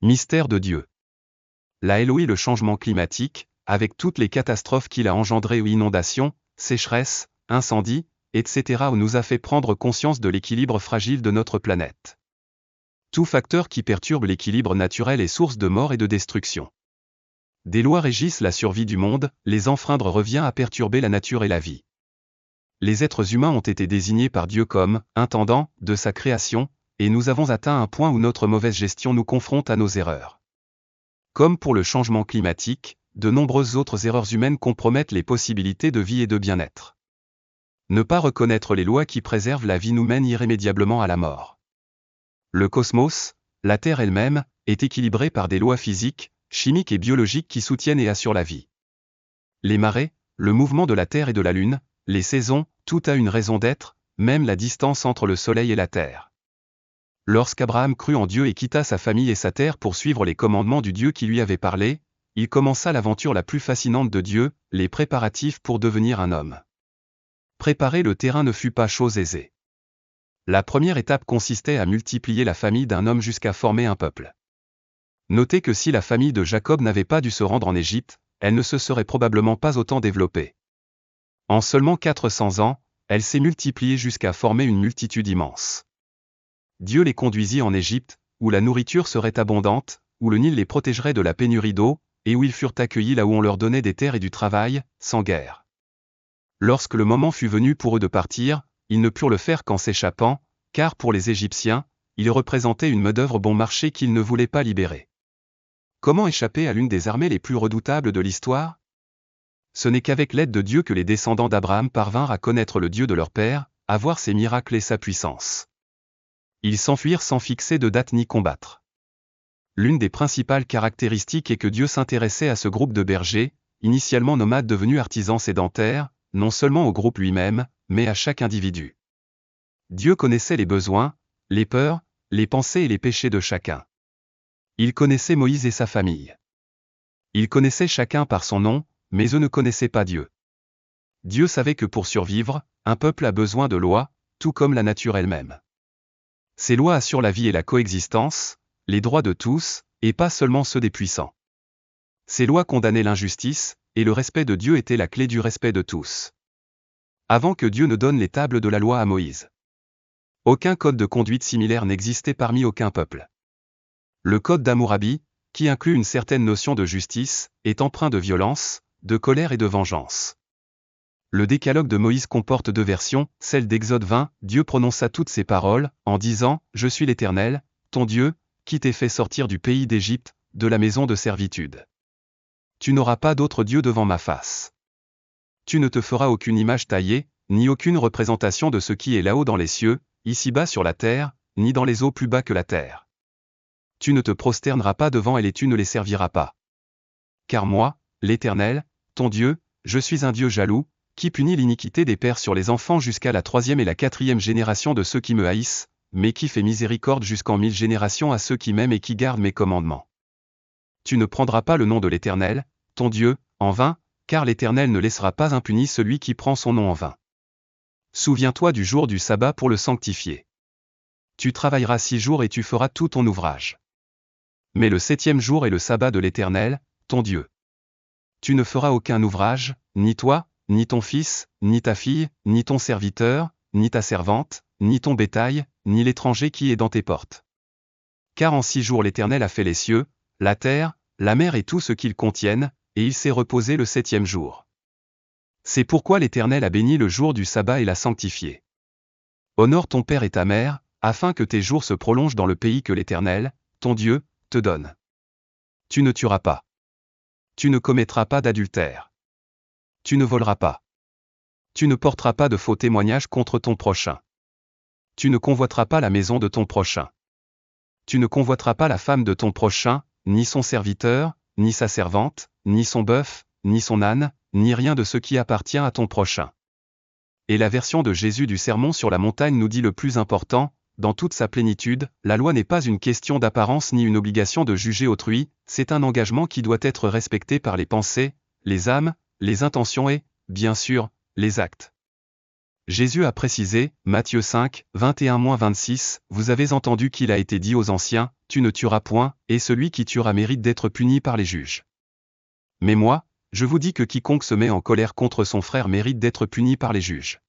Mystère de Dieu. La Eloi, le changement climatique, avec toutes les catastrophes qu'il a engendrées, inondations, sécheresses, incendies, etc., nous a fait prendre conscience de l'équilibre fragile de notre planète. Tout facteur qui perturbe l'équilibre naturel est source de mort et de destruction. Des lois régissent la survie du monde, les enfreindre revient à perturber la nature et la vie. Les êtres humains ont été désignés par Dieu comme intendants de sa création, et nous avons atteint un point où notre mauvaise gestion nous confronte à nos erreurs. Comme pour le changement climatique, de nombreuses autres erreurs humaines compromettent les possibilités de vie et de bien-être. Ne pas reconnaître les lois qui préservent la vie nous mène irrémédiablement à la mort. Le cosmos, la Terre elle-même, est équilibrée par des lois physiques, chimiques et biologiques qui soutiennent et assurent la vie. Les marées, le mouvement de la Terre et de la Lune, les saisons, tout a une raison d'être, même la distance entre le Soleil et la Terre. Lorsqu'Abraham crut en Dieu et quitta sa famille et sa terre pour suivre les commandements du Dieu qui lui avait parlé, il commença l'aventure la plus fascinante de Dieu, les préparatifs pour devenir un homme. Préparer le terrain ne fut pas chose aisée. La première étape consistait à multiplier la famille d'un homme jusqu'à former un peuple. Notez que si la famille de Jacob n'avait pas dû se rendre en Égypte, elle ne se serait probablement pas autant développée. En seulement 400 ans, elle s'est multipliée jusqu'à former une multitude immense. Dieu les conduisit en Égypte, où la nourriture serait abondante, où le Nil les protégerait de la pénurie d'eau, et où ils furent accueillis là où on leur donnait des terres et du travail, sans guerre. Lorsque le moment fut venu pour eux de partir, ils ne purent le faire qu'en s'échappant, car pour les Égyptiens, ils représentaient une main-d'œuvre bon marché qu'ils ne voulaient pas libérer. Comment échapper à l'une des armées les plus redoutables de l'histoire? Ce n'est qu'avec l'aide de Dieu que les descendants d'Abraham parvinrent à connaître le Dieu de leur père, à voir ses miracles et sa puissance. Ils s'enfuirent sans fixer de date ni combattre. L'une des principales caractéristiques est que Dieu s'intéressait à ce groupe de bergers, initialement nomades devenus artisans sédentaires, non seulement au groupe lui-même, mais à chaque individu. Dieu connaissait les besoins, les peurs, les pensées et les péchés de chacun. Il connaissait Moïse et sa famille. Il connaissait chacun par son nom, mais eux ne connaissaient pas Dieu. Dieu savait que pour survivre, un peuple a besoin de lois, tout comme la nature elle-même. Ces lois assurent la vie et la coexistence, les droits de tous, et pas seulement ceux des puissants. Ces lois condamnaient l'injustice, et le respect de Dieu était la clé du respect de tous. Avant que Dieu ne donne les tables de la loi à Moïse, aucun code de conduite similaire n'existait parmi aucun peuple. Le code d'Hammurabi, qui inclut une certaine notion de justice, est empreint de violence, de colère et de vengeance. Le décalogue de Moïse comporte deux versions, celle d'Exode 20, Dieu prononça toutes ces paroles, en disant « Je suis l'Éternel, ton Dieu, qui t'ai fait sortir du pays d'Égypte, de la maison de servitude. Tu n'auras pas d'autre Dieu devant ma face. Tu ne te feras aucune image taillée, ni aucune représentation de ce qui est là-haut dans les cieux, ici-bas sur la terre, ni dans les eaux plus bas que la terre. Tu ne te prosterneras pas devant elles et tu ne les serviras pas. Car moi, l'Éternel, ton Dieu, je suis un Dieu jaloux, qui punit l'iniquité des pères sur les enfants jusqu'à la 3e et la 4e génération de ceux qui me haïssent, mais qui fait miséricorde jusqu'en 1000 générations à ceux qui m'aiment et qui gardent mes commandements. Tu ne prendras pas le nom de l'Éternel, ton Dieu, en vain, car l'Éternel ne laissera pas impuni celui qui prend son nom en vain. Souviens-toi du jour du sabbat pour le sanctifier. Tu travailleras 6 jours et tu feras tout ton ouvrage. Mais le 7e jour est le sabbat de l'Éternel, ton Dieu. Tu ne feras aucun ouvrage, ni toi, ni ton fils, ni ta fille, ni ton serviteur, ni ta servante, ni ton bétail, ni l'étranger qui est dans tes portes. Car en 6 jours l'Éternel a fait les cieux, la terre, la mer et tout ce qu'ils contiennent, et il s'est reposé le 7e jour. C'est pourquoi l'Éternel a béni le jour du sabbat et l'a sanctifié. Honore ton père et ta mère, afin que tes jours se prolongent dans le pays que l'Éternel, ton Dieu, te donne. Tu ne tueras pas. Tu ne commettras pas d'adultère. Tu ne voleras pas. Tu ne porteras pas de faux témoignages contre ton prochain. Tu ne convoiteras pas la maison de ton prochain. Tu ne convoiteras pas la femme de ton prochain, ni son serviteur, ni sa servante, ni son bœuf, ni son âne, ni rien de ce qui appartient à ton prochain. Et la version de Jésus du Sermon sur la montagne nous dit le plus important, dans toute sa plénitude, la loi n'est pas une question d'apparence ni une obligation de juger autrui, c'est un engagement qui doit être respecté par les pensées, les âmes, les intentions et, bien sûr, les actes. Jésus a précisé, Matthieu 5, 21-26, vous avez entendu qu'il a été dit aux anciens, tu ne tueras point, et celui qui tuera mérite d'être puni par les juges. Mais moi, je vous dis que quiconque se met en colère contre son frère mérite d'être puni par les juges.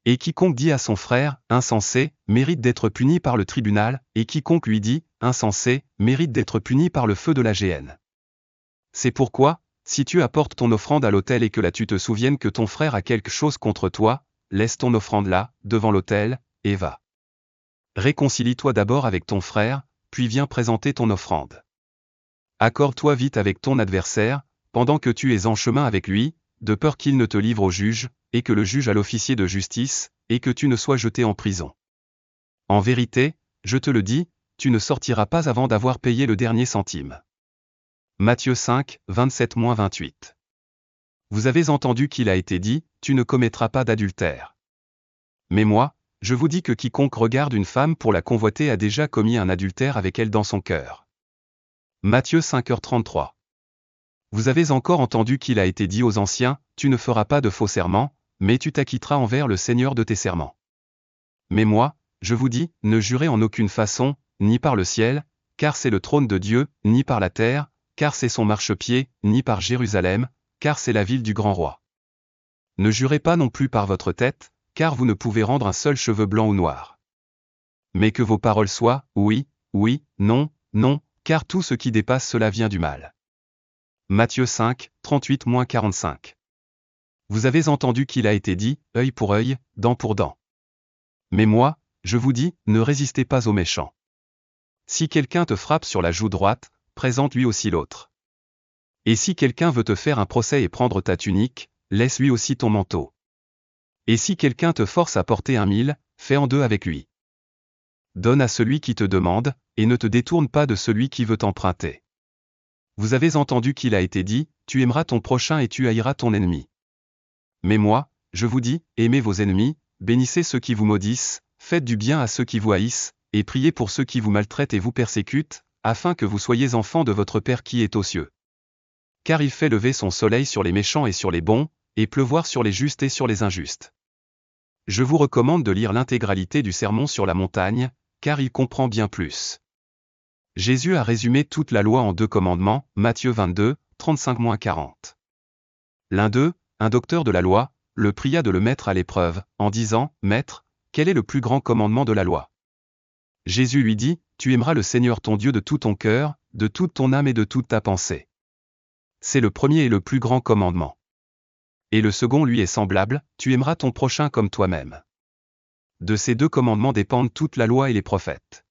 Et quiconque dit à son frère, insensé, mérite d'être puni par le tribunal, et quiconque lui dit, insensé, mérite d'être puni par le feu de la géhenne. C'est pourquoi, si tu apportes ton offrande à l'autel et que là tu te souviennes que ton frère a quelque chose contre toi, laisse ton offrande là, devant l'autel, et va. Réconcilie-toi d'abord avec ton frère, puis viens présenter ton offrande. Accorde-toi vite avec ton adversaire, pendant que tu es en chemin avec lui, de peur qu'il ne te livre au juge, et que le juge à l'officier de justice, et que tu ne sois jeté en prison. En vérité, je te le dis, tu ne sortiras pas avant d'avoir payé le dernier centime. Matthieu 5, 27-28. Vous avez entendu qu'il a été dit, tu ne commettras pas d'adultère. Mais moi, je vous dis que quiconque regarde une femme pour la convoiter a déjà commis un adultère avec elle dans son cœur. Matthieu 5h33. Vous avez encore entendu qu'il a été dit aux anciens, tu ne feras pas de faux serments, mais tu t'acquitteras envers le Seigneur de tes serments. Mais moi, je vous dis, ne jurez en aucune façon, ni par le ciel, car c'est le trône de Dieu, ni par la terre, car c'est son marchepied, ni par Jérusalem, car c'est la ville du grand roi. Ne jurez pas non plus par votre tête, car vous ne pouvez rendre un seul cheveu blanc ou noir. Mais que vos paroles soient, oui, oui, non, non, car tout ce qui dépasse cela vient du mal. Matthieu 5, 38-45. Vous avez entendu qu'il a été dit, œil pour œil, dent pour dent. Mais moi, je vous dis, ne résistez pas aux méchants. Si quelqu'un te frappe sur la joue droite, présente-lui aussi l'autre. Et si quelqu'un veut te faire un procès et prendre ta tunique, laisse-lui aussi ton manteau. Et si quelqu'un te force à porter un mille, fais en deux avec lui. Donne à celui qui te demande, et ne te détourne pas de celui qui veut t'emprunter. Vous avez entendu qu'il a été dit, tu aimeras ton prochain et tu haïras ton ennemi. Mais moi, je vous dis, aimez vos ennemis, bénissez ceux qui vous maudissent, faites du bien à ceux qui vous haïssent, et priez pour ceux qui vous maltraitent et vous persécutent, afin que vous soyez enfants de votre Père qui est aux cieux. Car il fait lever son soleil sur les méchants et sur les bons, et pleuvoir sur les justes et sur les injustes. Je vous recommande de lire l'intégralité du Sermon sur la montagne, car il comprend bien plus. Jésus a résumé toute la loi en 2 commandements, Matthieu 22, 35-40. L'un d'eux, un docteur de la loi, le pria de le mettre à l'épreuve, en disant, « Maître, quel est le plus grand commandement de la loi ?» Jésus lui dit, « Tu aimeras le Seigneur ton Dieu de tout ton cœur, de toute ton âme et de toute ta pensée. » C'est le premier et le plus grand commandement. Et le second lui est semblable, « Tu aimeras ton prochain comme toi-même. » De ces 2 commandements dépendent toute la loi et les prophètes.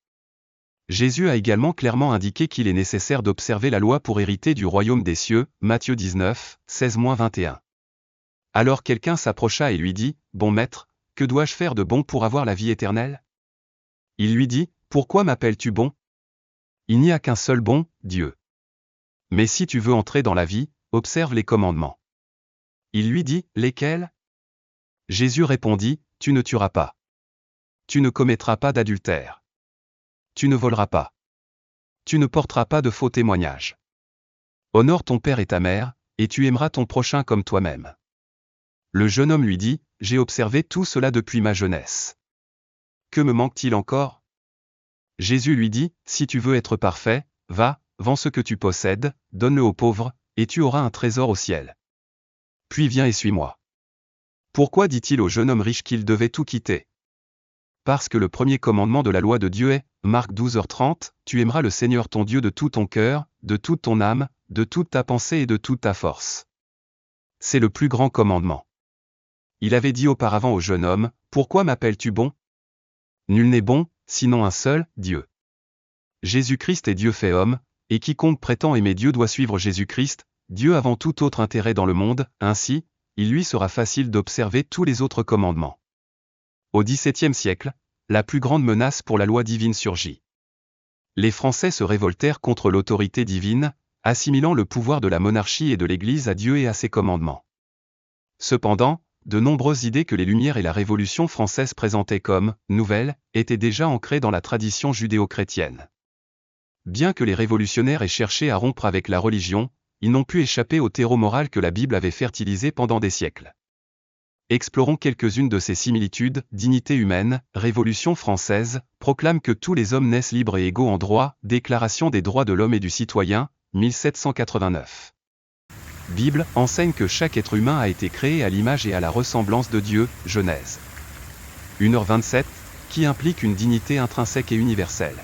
Jésus a également clairement indiqué qu'il est nécessaire d'observer la loi pour hériter du royaume des cieux, Matthieu 19, 16-21. Alors quelqu'un s'approcha et lui dit, « Bon maître, que dois-je faire de bon pour avoir la vie éternelle ?» Il lui dit, « Pourquoi m'appelles-tu bon ? Il n'y a qu'un seul bon, Dieu. Mais si tu veux entrer dans la vie, observe les commandements. » Il lui dit, « Lesquels ?» Jésus répondit, « Tu ne tueras pas. Tu ne commettras pas d'adultère. Tu ne voleras pas. Tu ne porteras pas de faux témoignages. Honore ton père et ta mère, et tu aimeras ton prochain comme toi-même. » Le jeune homme lui dit, « J'ai observé tout cela depuis ma jeunesse. Que me manque-t-il encore ?» Jésus lui dit, « Si tu veux être parfait, va, vends ce que tu possèdes, donne-le aux pauvres, et tu auras un trésor au ciel. Puis viens et suis-moi. » Pourquoi dit-il au jeune homme riche qu'il devait tout quitter ? Parce que le premier commandement de la loi de Dieu est, Marc 12h30, tu aimeras le Seigneur ton Dieu de tout ton cœur, de toute ton âme, de toute ta pensée et de toute ta force. C'est le plus grand commandement. Il avait dit auparavant au jeune homme, « Pourquoi m'appelles-tu bon ? Nul n'est bon, sinon un seul, Dieu. » Jésus-Christ est Dieu fait homme, et quiconque prétend aimer Dieu doit suivre Jésus-Christ, Dieu avant tout autre intérêt dans le monde, ainsi, il lui sera facile d'observer tous les autres commandements. Au XVIIe siècle, la plus grande menace pour la loi divine surgit. Les Français se révoltèrent contre l'autorité divine, assimilant le pouvoir de la monarchie et de l'Église à Dieu et à ses commandements. Cependant, de nombreuses idées que les Lumières et la Révolution française présentaient comme « nouvelles » étaient déjà ancrées dans la tradition judéo-chrétienne. Bien que les révolutionnaires aient cherché à rompre avec la religion, ils n'ont pu échapper au terreau moral que la Bible avait fertilisé pendant des siècles. Explorons quelques-unes de ces similitudes. Dignité humaine, Révolution française, proclame que tous les hommes naissent libres et égaux en droit, Déclaration des droits de l'homme et du citoyen, 1789. Bible enseigne que chaque être humain a été créé à l'image et à la ressemblance de Dieu, Genèse 1h27, qui implique une dignité intrinsèque et universelle.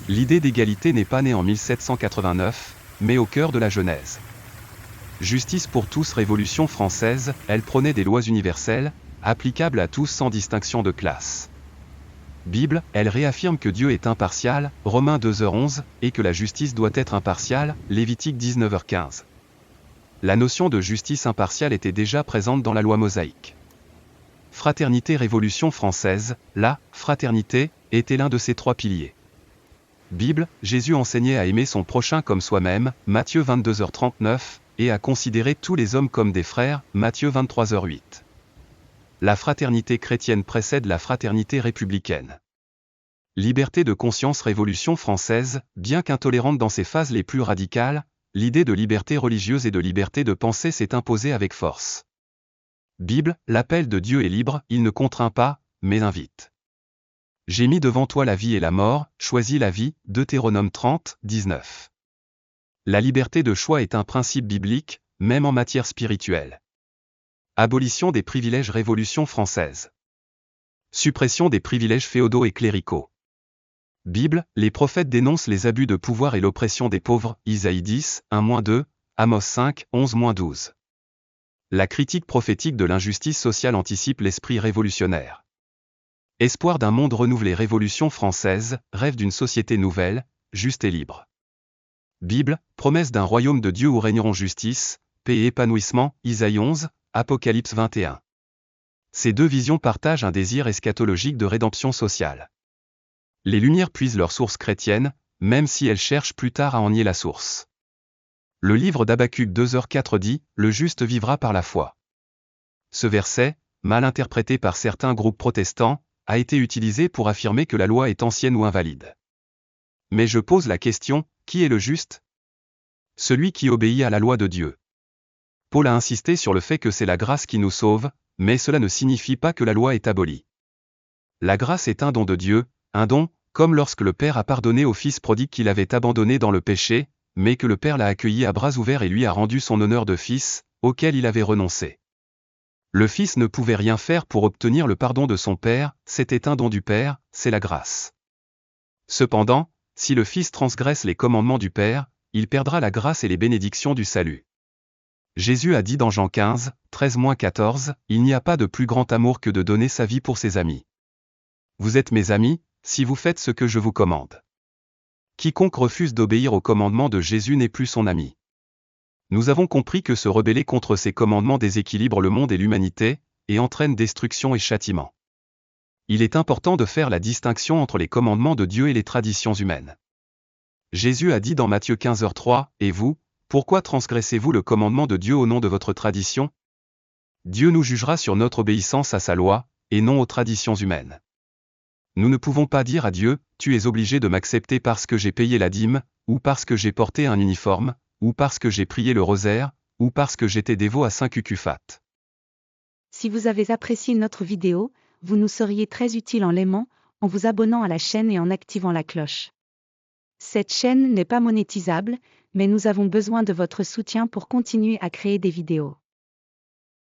L'idée d'égalité n'est pas née en 1789, mais au cœur de la Genèse. Justice pour tous, Révolution française, elle prônait des lois universelles, applicables à tous sans distinction de classe. Bible, elle réaffirme que Dieu est impartial, Romains 2h11, et que la justice doit être impartiale, Lévitique 19h15. La notion de justice impartiale était déjà présente dans la loi mosaïque. Fraternité, Révolution française, la fraternité était l'un de ces trois piliers. Bible, Jésus enseignait à aimer son prochain comme soi-même, Matthieu 22h39, et à considérer tous les hommes comme des frères, Matthieu 23h08. La fraternité chrétienne précède la fraternité républicaine. Liberté de conscience, Révolution française, bien qu'intolérante dans ses phases les plus radicales, l'idée de liberté religieuse et de liberté de pensée s'est imposée avec force. Bible, l'appel de Dieu est libre, il ne contraint pas, mais invite. J'ai mis devant toi la vie et la mort, choisis la vie, Deutéronome 30, 19. La liberté de choix est un principe biblique, même en matière spirituelle. Abolition des privilèges, Révolution française. Suppression des privilèges féodaux et cléricaux. Bible, les prophètes dénoncent les abus de pouvoir et l'oppression des pauvres, Isaïe 10, 1-2, Amos 5, 11-12. La critique prophétique de l'injustice sociale anticipe l'esprit révolutionnaire. Espoir d'un monde renouvelé, Révolution française, rêve d'une société nouvelle, juste et libre. Bible, promesse d'un royaume de Dieu où régneront justice, paix et épanouissement, Isaïe 11, Apocalypse 21. Ces deux visions partagent un désir eschatologique de rédemption sociale. Les Lumières puisent leur source chrétienne, même si elles cherchent plus tard à en nier la source. Le livre d'Habacuc 2h4 dit « Le juste vivra par la foi ». Ce verset, mal interprété par certains groupes protestants, a été utilisé pour affirmer que la loi est ancienne ou invalide. Mais je pose la question, qui est le juste? Celui qui obéit à la loi de Dieu. Paul a insisté sur le fait que c'est la grâce qui nous sauve, mais cela ne signifie pas que la loi est abolie. La grâce est un don de Dieu, un don, comme lorsque le Père a pardonné au Fils prodigue qu'il avait abandonné dans le péché, mais que le Père l'a accueilli à bras ouverts et lui a rendu son honneur de fils, auquel il avait renoncé. Le Fils ne pouvait rien faire pour obtenir le pardon de son Père, c'était un don du Père, c'est la grâce. Cependant, si le Fils transgresse les commandements du Père, il perdra la grâce et les bénédictions du salut. Jésus a dit dans Jean 15, 13-14, « Il n'y a pas de plus grand amour que de donner sa vie pour ses amis. Vous êtes mes amis, si vous faites ce que je vous commande. » Quiconque refuse d'obéir aux commandements de Jésus n'est plus son ami. Nous avons compris que se rebeller contre ces commandements déséquilibre le monde et l'humanité, et entraîne destruction et châtiment. Il est important de faire la distinction entre les commandements de Dieu et les traditions humaines. Jésus a dit dans Matthieu 15h3, « Et vous, pourquoi transgressez-vous le commandement de Dieu au nom de votre tradition? Dieu nous jugera sur notre obéissance à sa loi, et non aux traditions humaines. » Nous ne pouvons pas dire à Dieu, « Tu es obligé de m'accepter parce que j'ai payé la dîme, ou parce que j'ai porté un uniforme, ou parce que j'ai prié le rosaire, ou parce que j'étais dévot à Saint Cucuffat. » Si vous avez apprécié notre vidéo, vous nous seriez très utile en l'aimant, en vous abonnant à la chaîne et en activant la cloche. Cette chaîne n'est pas monétisable, mais nous avons besoin de votre soutien pour continuer à créer des vidéos.